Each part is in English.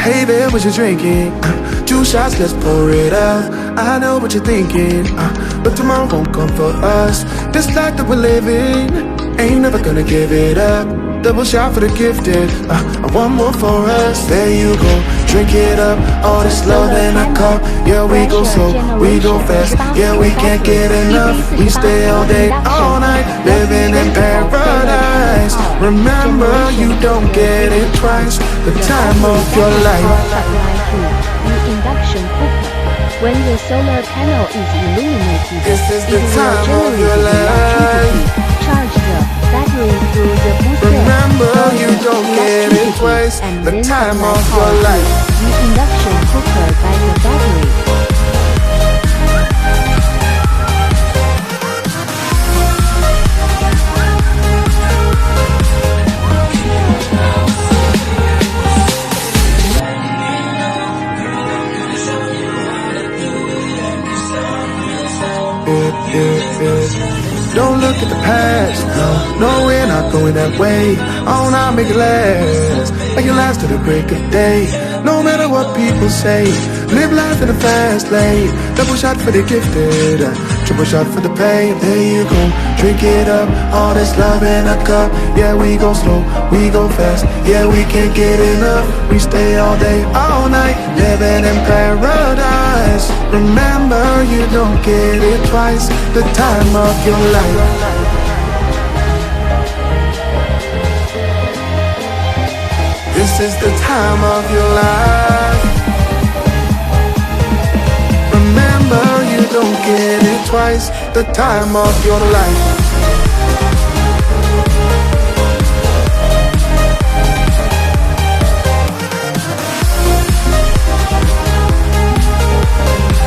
Hey there, what you drinking? 2 shots, let's pour it out. I know what you're thinking, but tomorrow won't come for us. This life that we're living, ain't never gonna give it up. Double shot for the gifted, one more for us. There you go, drink it up. All this love in a cup. Yeah, we go slow, we go fast. Yeah, we can't get enough. We stay all day, all night, living in paradise. Remember, you don't get it twice. The time of your life. Induction cooker. When the solar panel is illuminated, This is the it will time of generate your life. electricity. Charge the battery through the booster. Remember, Store you the don't get it electricity twice. and The then time apply of your power. life. The induction cooker by the battery. Don't look at the past, no, we're not going that way. Oh, now make it last, make it last to the break of day. No matter what people say, live life in a fast lane. Double shot for the gifted, triple shot for the pain. There you go, drink it up, all this love in a cup. Yeah, we go slow, we go fast. Yeah, we can't get enough. We stay all day, all night, living in paradise. Remember, you don't get it twice. The time of your life. This is the time of your life. Remember, you don't get it twice. The time of your life.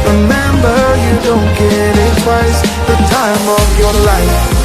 Remember, you don't get it twice. The time of your life.